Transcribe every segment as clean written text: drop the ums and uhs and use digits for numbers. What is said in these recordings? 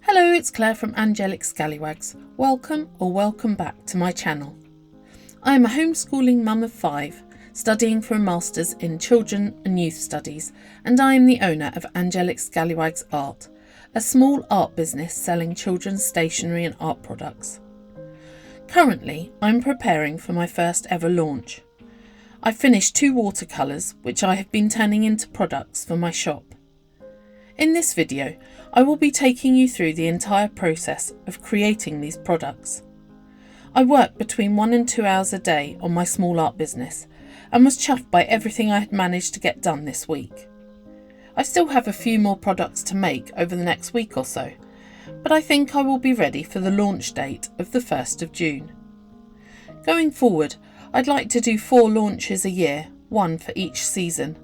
Hello, it's Claire from Angelic Scalliwags. Welcome back to my channel. I am a homeschooling mum of 5, studying for a Masters in Children and Youth Studies, and I am the owner of Angelic Scalliwags Art, a small art business selling children's stationery and art products. Currently, I'm preparing for my first ever launch. I've finished 2 watercolours, which I have been turning into products for my shop. In this video, I will be taking you through the entire process of creating these products. I work between 1 and 2 hours a day on my small art business and was chuffed by everything I had managed to get done this week. I still have a few more products to make over the next week or so, but I think I will be ready for the launch date of the 1st of June. Going forward, I'd like to do 4 launches a year, 1 for each season.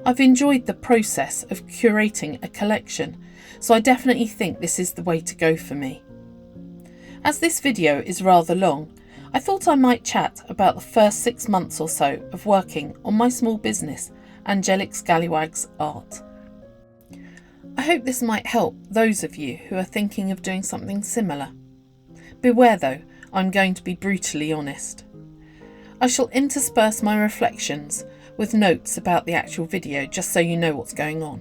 I've enjoyed the process of curating a collection, so I definitely think this is the way to go for me. As this video is rather long, I thought I might chat about the first 6 months or so of working on my small business, Angelic Scalliwags Art. I hope this might help those of you who are thinking of doing something similar. Beware though, I'm going to be brutally honest. I shall intersperse my reflections with notes about the actual video just so you know what's going on.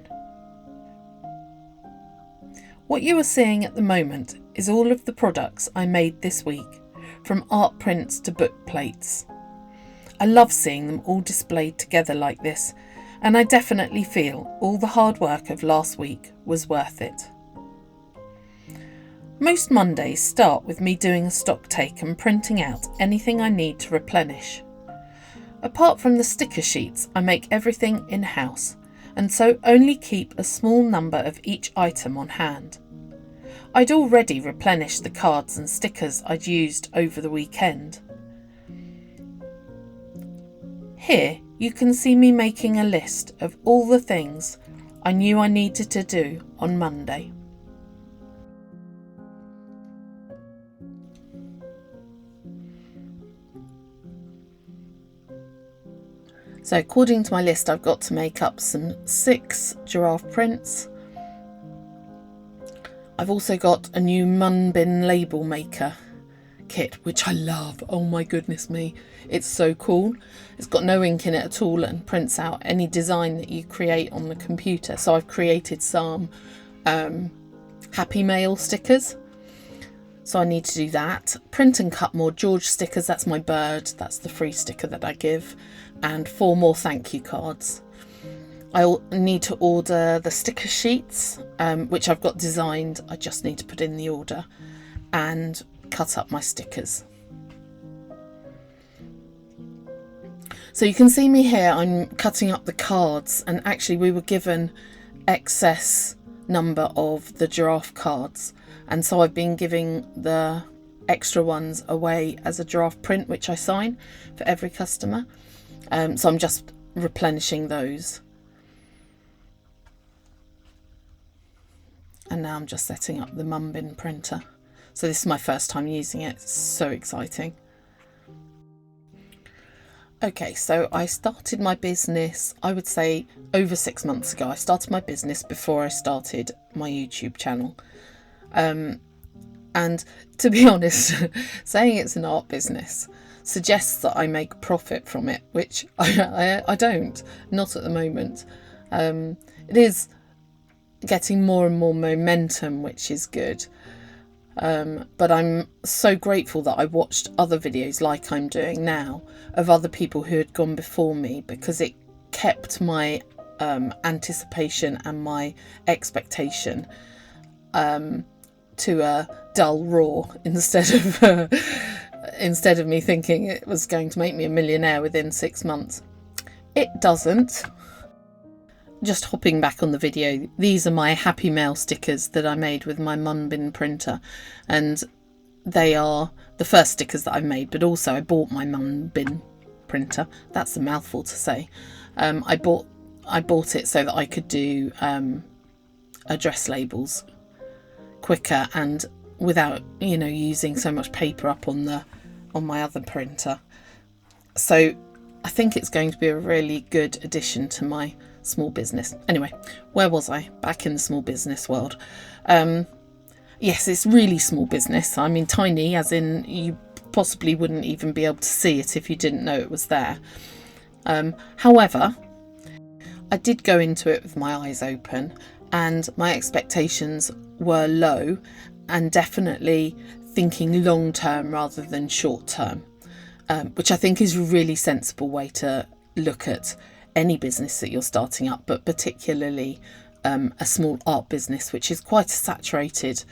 What you are seeing at the moment is all of the products I made this week, from art prints to book plates. I love seeing them all displayed together like this, and I definitely feel all the hard work of last week was worth it. Most Mondays start with me doing a stock take and printing out anything I need to replenish. Apart from the sticker sheets, I make everything in-house, and so only keep a small number of each item on hand. I'd already replenished the cards and stickers I'd used over the weekend. Here you can see me making a list of all the things I knew I needed to do on Monday. So according to my list, I've got to make up some 6 giraffe prints. I've also got a new Munbin label maker kit, which I love. Oh my goodness me, it's so cool. It's got no ink in it at all and prints out any design that you create on the computer. So I've created some Happy Mail stickers. So I need to do that. Print and cut more George stickers. That's my bird. That's the free sticker that I give. And 4 more thank you cards. I need to order the sticker sheets, which I've got designed. I just need to put in the order and cut up my stickers. So you can see me here. I'm cutting up the cards, and actually we were given excess number of the giraffe cards, and so I've been giving the extra ones away as a giraffe print, which I sign for every customer. So I'm just replenishing those, and now I'm just setting up the Mumpreneur printer. So this is my first time using it. It's so exciting. Okay, so I started my business, I would say over 6 months ago. I started my business before I started my YouTube channel. And to be honest, saying it's an art business suggests that I make profit from it, which I don't, not at the moment. It is getting more and more momentum, which is good. But I'm so grateful that I watched other videos like I'm doing now of other people who had gone before me, because it kept my anticipation and my expectation to a dull roar instead of me thinking it was going to make me a millionaire within 6 months. It doesn't. Just hopping back on the video, these are my Happy Mail stickers that I made with my Munbin printer, and they are the first stickers that I've made, but also I bought my Munbin printer. That's a mouthful to say. I bought it so that I could do address labels quicker and without using so much paper up on my other printer. So I think it's going to be a really good addition to my small business. Anyway, where was I? Back in the small business world. Yes, it's really small business. I mean, tiny as in you possibly wouldn't even be able to see it if you didn't know it was there. However, I did go into it with my eyes open, and my expectations were low and definitely thinking long term rather than short term, which I think is a really sensible way to look at any business that you're starting up, but particularly a small art business, which is quite a saturated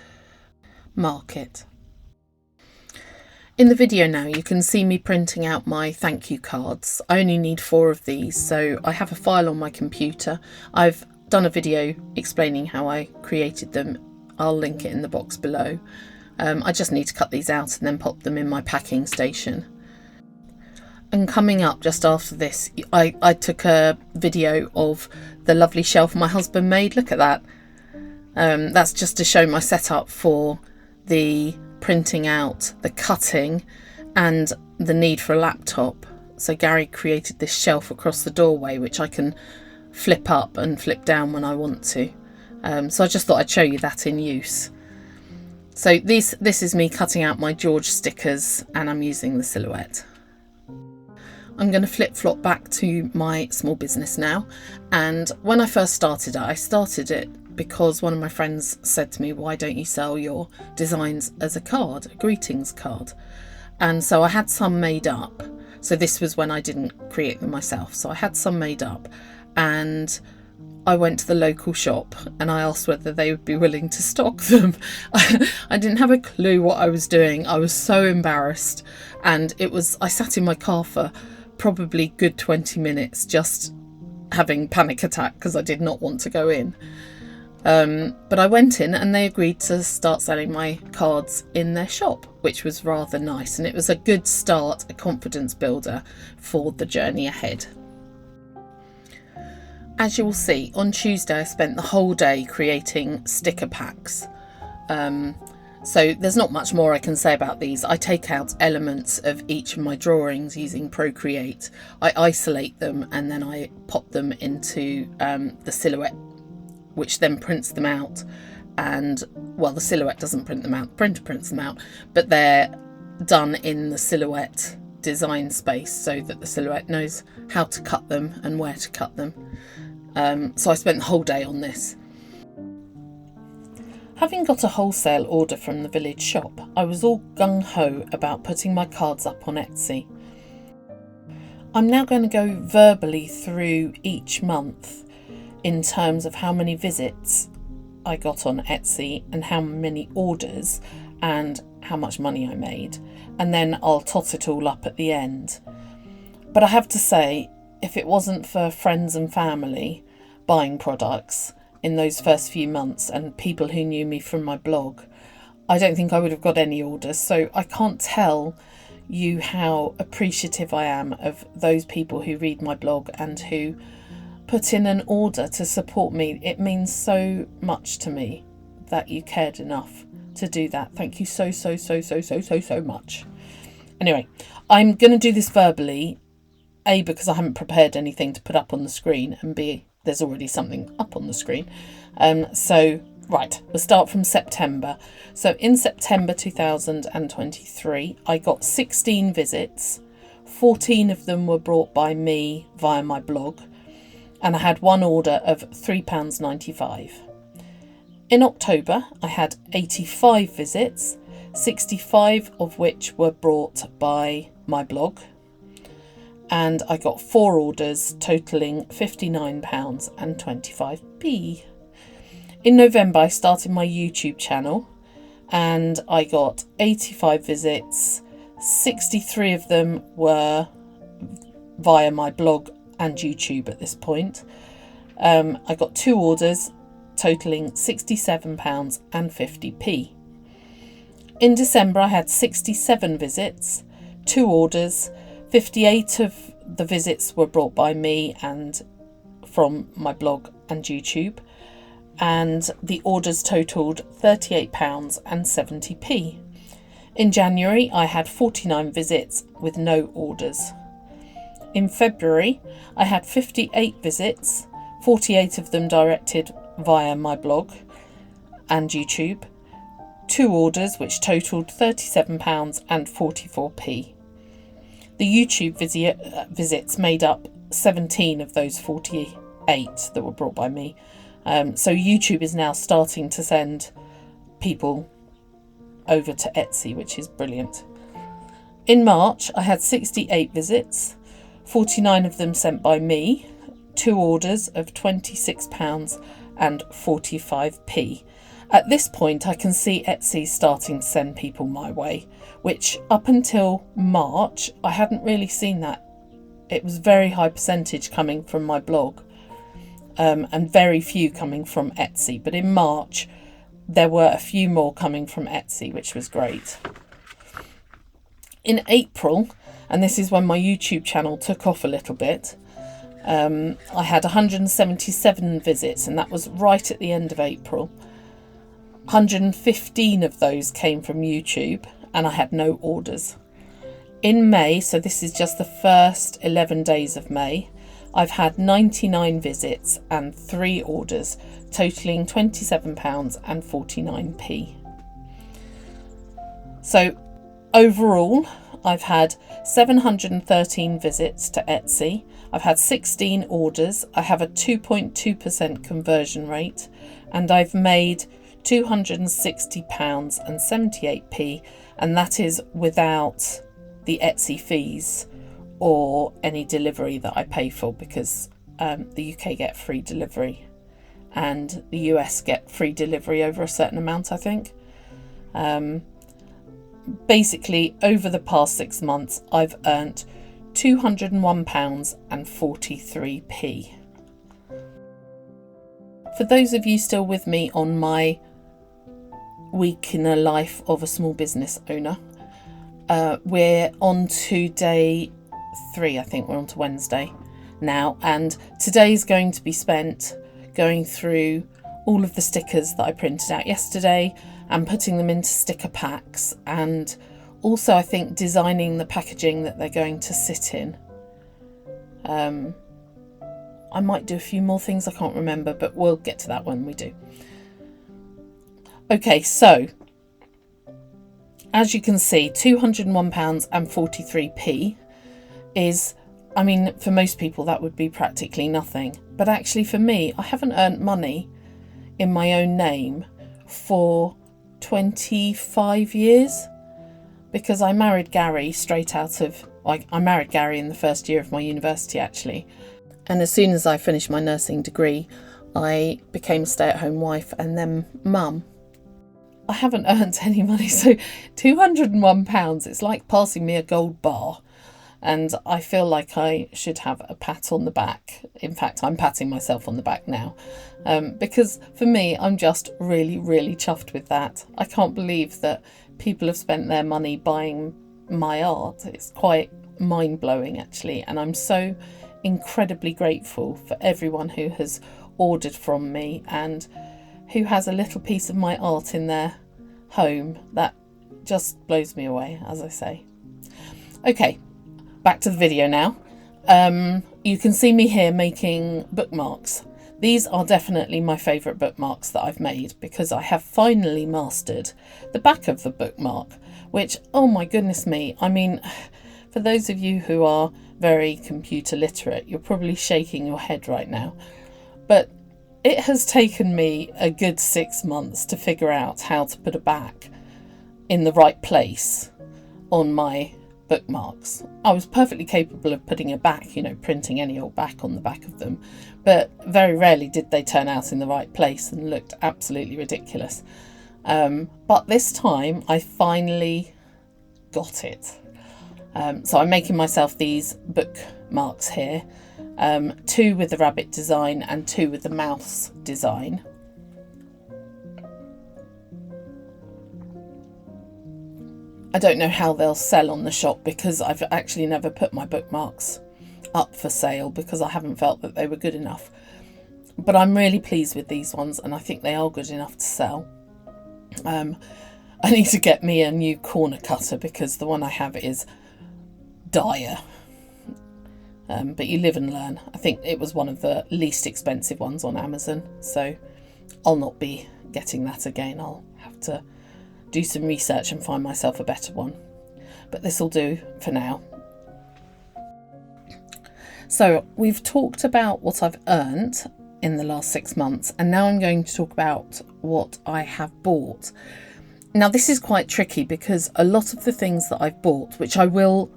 market. In the video now you can see me printing out my thank you cards. I only need 4 of these, so I have a file on my computer. I've done a video explaining how I created them. I'll link it in the box below. I just need to cut these out and then pop them in my packing station. And coming up just after this, I took a video of the lovely shelf my husband made. Look at that. That's just to show my setup for the printing out, the cutting, and the need for a laptop. So Gary created this shelf across the doorway which I can flip up and flip down when I want to. So I just thought I'd show you that in use. So this is me cutting out my George stickers, and I'm using the silhouette. I'm going to flip-flop back to my small business now, and when I first started it, I started it because one of my friends said to me, why don't you sell your designs as a card, a greetings card? And so I had some made up. So this was when I didn't create them myself. So I had some made up, and I went to the local shop and I asked whether they would be willing to stock them. I didn't have a clue what I was doing. I was so embarrassed, and I sat in my car for probably good 20 minutes just having panic attack because I did not want to go in. But I went in and they agreed to start selling my cards in their shop, which was rather nice, and it was a good start, a confidence builder for the journey ahead. As you will see, on Tuesday I spent the whole day creating sticker packs. So there's not much more I can say about these. I take out elements of each of my drawings using Procreate. I isolate them and then I pop them into the silhouette, which then prints them out. And well, the silhouette doesn't print them out, the printer prints them out, but they're done in the silhouette design space so that the silhouette knows how to cut them and where to cut them. So I spent the whole day on this. Having got a wholesale order from the village shop, I was all gung-ho about putting my cards up on Etsy. I'm now going to go verbally through each month in terms of how many visits I got on Etsy and how many orders and how much money I made, and then I'll tot it all up at the end. But I have to say, if it wasn't for friends and family buying products in those first few months and people who knew me from my blog, I don't think I would have got any orders. So I can't tell you how appreciative I am of those people who read my blog and who put in an order to support me. It means so much to me that you cared enough to do that. Thank you so much. Anyway, I'm going to do this verbally, A, because I haven't prepared anything to put up on the screen, and B, there's already something up on the screen. Right, we'll start from September. So in September 2023, I got 16 visits. 14 of them were brought by me via my blog, and I had one order of £3.95. In October, I had 85 visits, 65 of which were brought by my blog, and I got 4 orders totalling £59.25. In November, I started my YouTube channel and I got 85 visits. 63 of them were via my blog and YouTube at this point. I got 2 orders totalling £67.50. In December, I had 67 visits, 2 orders. 58 of the visits were brought by me and from my blog and YouTube, and the orders totalled £38.70. In January, I had 49 visits with no orders. In February, I had 58 visits, 48 of them directed via my blog and YouTube, 2 orders which totalled £37 and 44p. The YouTube visits made up 17 of those 48 that were brought by me. So YouTube is now starting to send people over to Etsy, which is brilliant. In March, I had 68 visits, 49 of them sent by me, 2 orders of £26 and 45p. At this point, I can see Etsy starting to send people my way, which up until March, I hadn't really seen that. It was very high percentage coming from my blog, and very few coming from Etsy. But in March, there were a few more coming from Etsy, which was great. In April, and this is when my YouTube channel took off a little bit, I had 177 visits, and that was right at the end of April. 115 of those came from YouTube, and I had no orders. In May, so this is just the first 11 days of May, I've had 99 visits and 3 orders, totalling £27 and 49p. So overall, I've had 713 visits to Etsy. I've had 16 orders. I have a 2.2% conversion rate, and I've made £260 and 78p, and that is without the Etsy fees or any delivery that I pay for, because the UK get free delivery and the US get free delivery over a certain amount, I think. Basically, over the past 6 months, I've earned £201 and 43p. For those of you still with me on my week in the life of a small business owner, we're on to day 3, I think we're on to Wednesday now, and today's going to be spent going through all of the stickers that I printed out yesterday and putting them into sticker packs, and also I think designing the packaging that they're going to sit in. I might do a few more things, I can't remember, but we'll get to that when we do. Okay, so as you can see, £201 and 43p is, I mean, for most people that would be practically nothing, but actually for me, I haven't earned money in my own name for 25 years, because I married Gary straight out of, like, I married Gary in the first year of my university actually, and as soon as I finished my nursing degree I became a stay-at-home wife and then mum. I haven't earned any money, so £201, it's like passing me a gold bar, and I feel like I should have a pat on the back. In fact, I'm patting myself on the back now, because for me, I'm just really, really chuffed with that. I can't believe that people have spent their money buying my art. It's quite mind-blowing actually, and I'm so incredibly grateful for everyone who has ordered from me and who has a little piece of my art in their home. That just blows me away, as I say. Okay, back to the video now. You can see me here making bookmarks. These are definitely my favourite bookmarks that I've made, because I have finally mastered the back of the bookmark, which, oh my goodness me, I mean, for those of you who are very computer literate, you're probably shaking your head right now, but it has taken me a good 6 months to figure out how to put a back in the right place on my bookmarks. I was perfectly capable of putting a back, you know, printing any old back on the back of them, but very rarely did they turn out in the right place and looked absolutely ridiculous. But this time I finally got it. So I'm making myself these bookmarks here. 2 with the rabbit design and 2 with the mouse design. I don't know how they'll sell on the shop, because I've actually never put my bookmarks up for sale because I haven't felt that they were good enough. But I'm really pleased with these ones, and I think they are good enough to sell. I need to get me a new corner cutter because the one I have is dire. But you live and learn. I think it was one of the least expensive ones on Amazon, so I'll not be getting that again. I'll have to do some research and find myself a better one. But this will do for now. So we've talked about what I've earned in the last 6 months, and now I'm going to talk about what I have bought. Now this is quite tricky because a lot of the things that I've bought, which I will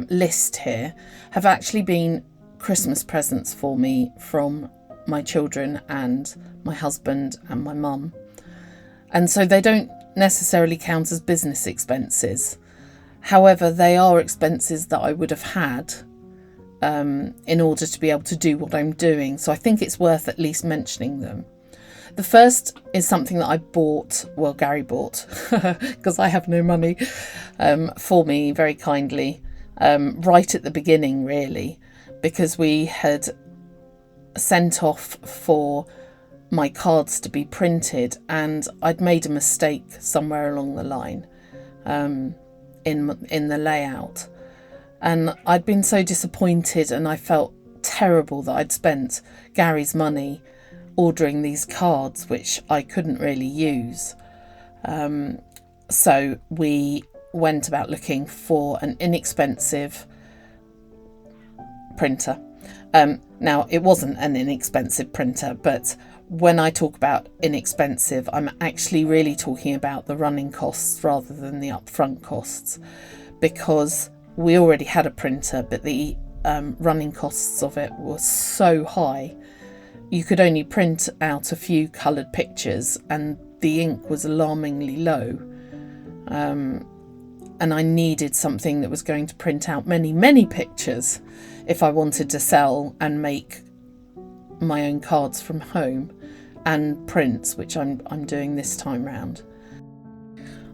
list here, have actually been Christmas presents for me from my children and my husband and my mum. And so they don't necessarily count as business expenses. However, they are expenses that I would have had in order to be able to do what I'm doing. So I think it's worth at least mentioning them. The first is something that I bought, well, Gary bought, because I have no money, for me very kindly, right at the beginning, really, because we had sent off for my cards to be printed and I'd made a mistake somewhere along the line in the layout. And I'd been so disappointed and I felt terrible that I'd spent Gary's money ordering these cards, which I couldn't really use. So we went about looking for an inexpensive printer. Now, it wasn't an inexpensive printer, but when I talk about inexpensive, I'm actually really talking about the running costs rather than the upfront costs, because we already had a printer, but the running costs of it were so high. You could only print out a few coloured pictures and the ink was alarmingly low. And I needed something that was going to print out many, many pictures if I wanted to sell and make my own cards from home and prints, which I'm doing this time round.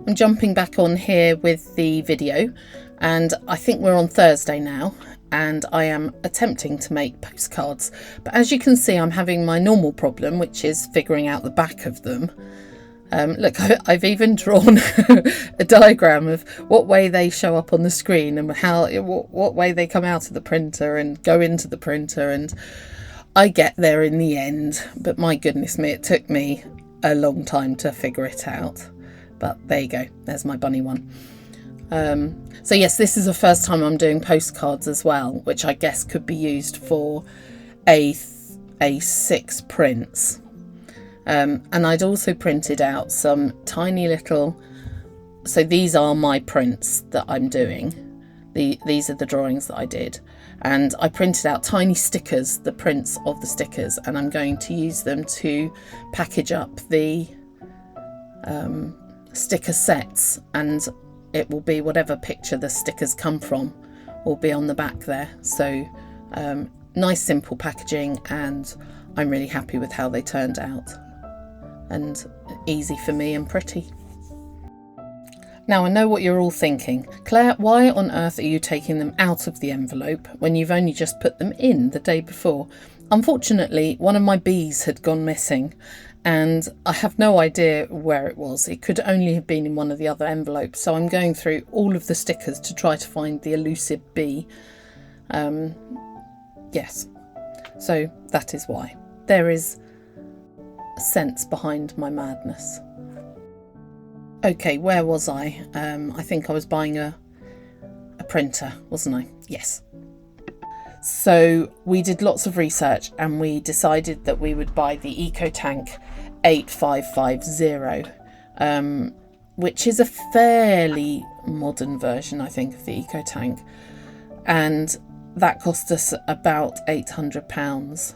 I'm jumping back on here with the video, and I think we're on Thursday now, and I am attempting to make postcards. But as you can see, I'm having my normal problem, which is figuring out the back of them. Look, I've even drawn a diagram of what way they show up on the screen and what way they come out of the printer and go into the printer, and I get there in the end. But my goodness me, it took me a long time to figure it out. But there you go, there's my bunny one. So yes, this is the first time I'm doing postcards as well, which I guess could be used for A6 prints. And I'd also printed out some tiny little, so these are my prints that I'm doing. These are the drawings that I did. And I printed out tiny stickers, the prints of the stickers, and I'm going to use them to package up the sticker sets, and it will be whatever picture the stickers come from will be on the back there. So nice simple packaging, and I'm really happy with how they turned out, and easy for me and pretty. Now I know what you're all thinking. Claire, why on earth are you taking them out of the envelope when you've only just put them in the day before? Unfortunately, one of my bees had gone missing and I have no idea where it was. It could only have been in one of the other envelopes. So I'm going through all of the stickers to try to find the elusive bee. Yes, so that is why. There is sense behind my madness. Okay, where was I? I think I was buying a printer, wasn't I? Yes. So we did lots of research and we decided that we would buy the EcoTank 8550, which is a fairly modern version, I think, of the EcoTank. And that cost us about £800.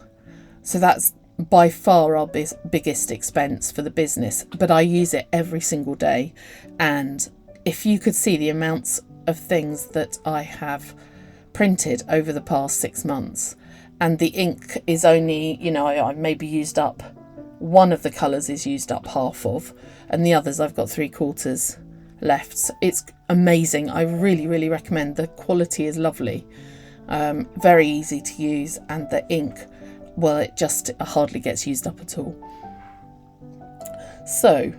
So that's by far our biggest expense for the business, but I use it every single day. And if you could see the amounts of things that I have printed over the past 6 months, and the ink is only, I maybe used up one of the colours, is used up half of, and the others I've got 3/4 left. So it's amazing. I really, really recommend. The quality is lovely, very easy to use, and the ink, well, it just hardly gets used up at all. So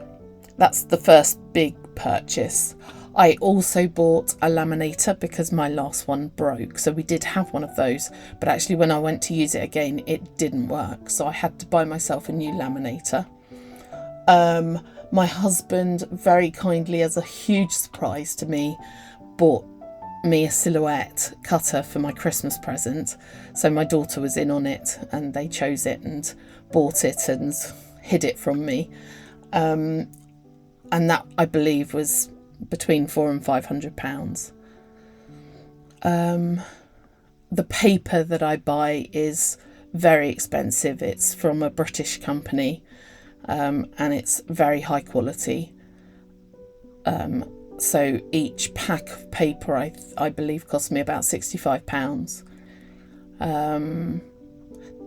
that's the first big purchase. I also bought a laminator because my last one broke. So we did have one of those, but actually when I went to use it again, it didn't work. So I had to buy myself a new laminator. My husband very kindly, as a huge surprise to me, bought me a silhouette cutter for my Christmas present. So my daughter was in on it and they chose it and bought it and hid it from me. And that, I believe, was between £400 and £500. The paper that I buy is very expensive. It's from a British company, and it's very high quality. So each pack of paper I believe cost me about £65.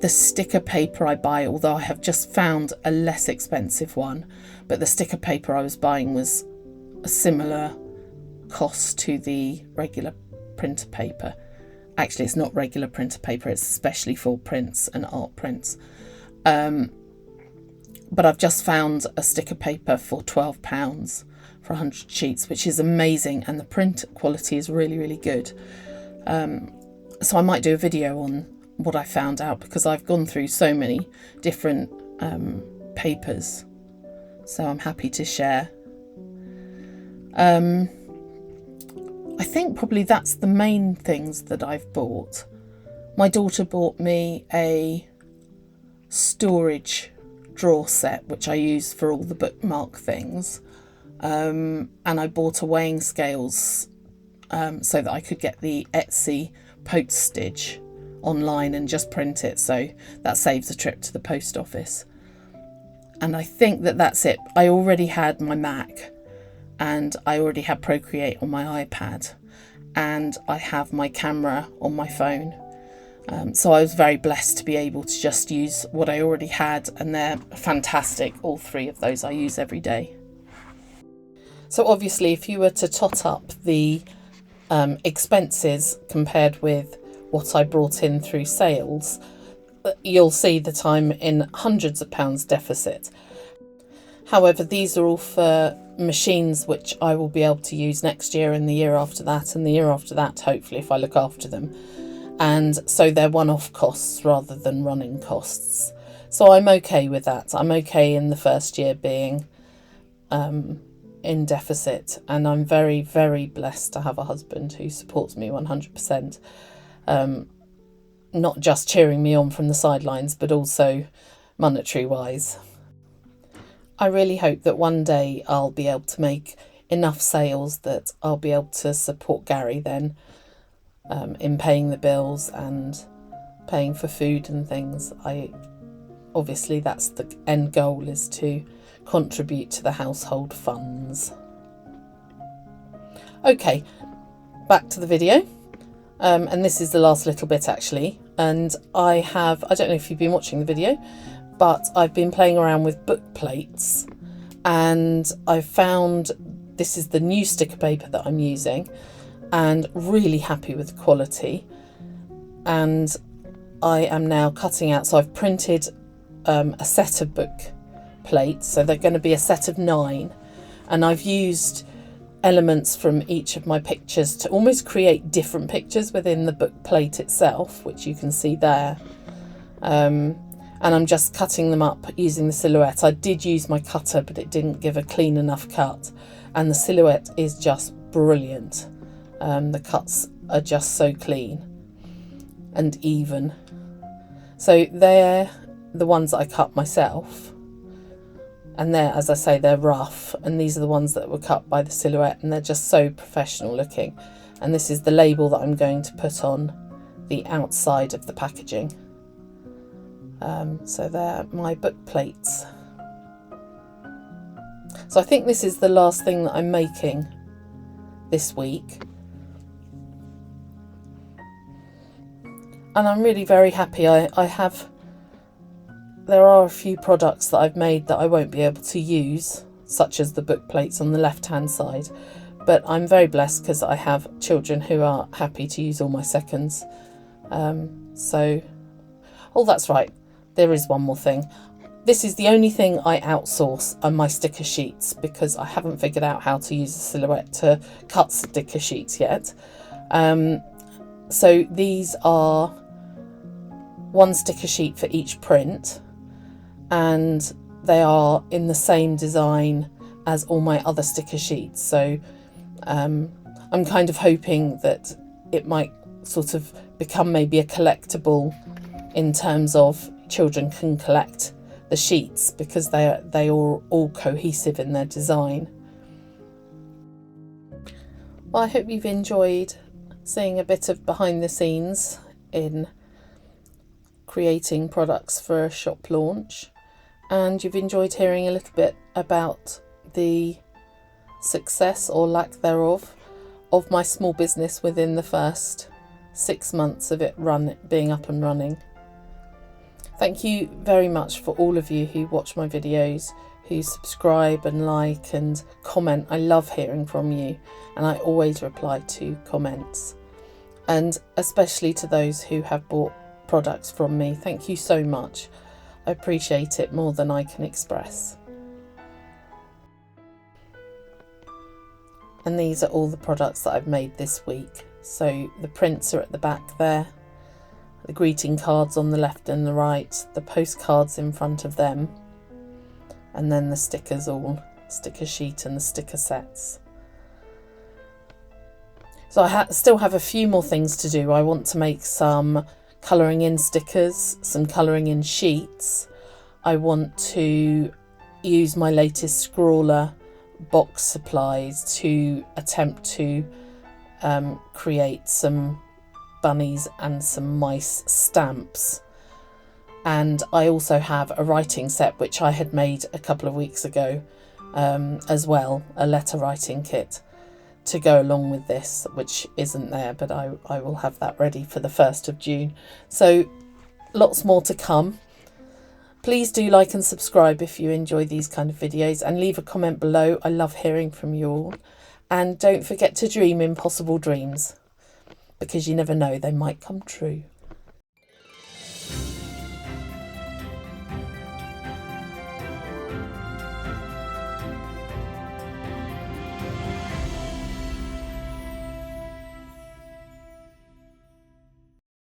The sticker paper I buy, although I have just found a less expensive one, but the sticker paper I was buying was a similar cost to the regular printer paper. Actually, it's not regular printer paper, it's especially for prints and art prints. But I've just found a sticker paper for £12 for 100 sheets, which is amazing, and the print quality is really, really good. So I might do a video on what I found out, because I've gone through so many different papers, so I'm happy to share. I think probably that's the main things that I've bought. My daughter bought me a storage drawer set, which I use for all the bookmark things. And I bought a weighing scales so that I could get the Etsy postage online and just print it. So that saves a trip to the post office. And I think that that's it. I already had my Mac, and I already had Procreate on my iPad, and I have my camera on my phone. So I was very blessed to be able to just use what I already had, and they're fantastic. All three of those I use every day. So obviously, if you were to tot up the expenses compared with what I brought in through sales, you'll see that I'm in hundreds of pounds deficit. However, these are all for machines which I will be able to use next year and the year after that and the year after that, hopefully, if I look after them. And so they're one-off costs rather than running costs. So I'm okay with that. I'm okay in the first year being in deficit, and I'm very, very blessed to have a husband who supports me 100%. Not just cheering me on from the sidelines, but also monetary wise. I really hope that one day I'll be able to make enough sales that I'll be able to support Gary then in paying the bills and paying for food and things. Obviously that's the end goal, is to contribute to the household funds. Okay, back to the video. And this is the last little bit actually. And I don't know if you've been watching the video, but I've been playing around with book plates, and I found this is the new sticker paper that I'm using, and really happy with the quality. And I am now cutting out, so I've printed a set of book plates, so they're going to be a set of 9, and I've used elements from each of my pictures to almost create different pictures within the book plate itself, which you can see there. And I'm just cutting them up using the silhouette. I did use my cutter, but it didn't give a clean enough cut, and the silhouette is just brilliant. The cuts are just so clean and even. So they're the ones that I cut myself, and they're, as I say, they're rough, and these are the ones that were cut by the silhouette, and they're just so professional looking. And this is the label that I'm going to put on the outside of the packaging. So they're my book plates. So I think this is the last thing that I'm making this week. And I'm really very happy. There are a few products that I've made that I won't be able to use, such as the book plates on the left hand side, but I'm very blessed because I have children who are happy to use all my seconds. Oh, that's right, there is one more thing. This is the only thing I outsource are my sticker sheets, because I haven't figured out how to use a silhouette to cut sticker sheets yet. So these are one sticker sheet for each print, and they are in the same design as all my other sticker sheets. So I'm kind of hoping that it might sort of become maybe a collectible, in terms of children can collect the sheets, because they are all cohesive in their design. Well, I hope you've enjoyed seeing a bit of behind the scenes in creating products for a shop launch, and you've enjoyed hearing a little bit about the success or lack thereof of my small business within the first 6 months of it being up and running. Thank you very much for all of you who watch my videos, who subscribe and like and comment. I love hearing from you, and I always reply to comments. And especially to those who have bought products from me, thank you so much. I appreciate it more than I can express. And these are all the products that I've made this week. So the prints are at the back there, the greeting cards on the left and the right, the postcards in front of them, and then the stickers, all sticker sheet and the sticker sets. So I still have a few more things to do. I want to make some colouring in stickers, some colouring in sheets. I want to use my latest scrawler box supplies to attempt to create some bunnies and some mice stamps. And I also have a writing set which I had made a couple of weeks ago as well, a letter writing kit to go along with this, which isn't there, but I will have that ready for the 1st of June. So lots more to come. Please do like and subscribe if you enjoy these kind of videos, and leave a comment below. I love hearing from you all. And don't forget to dream impossible dreams, because you never know, they might come true.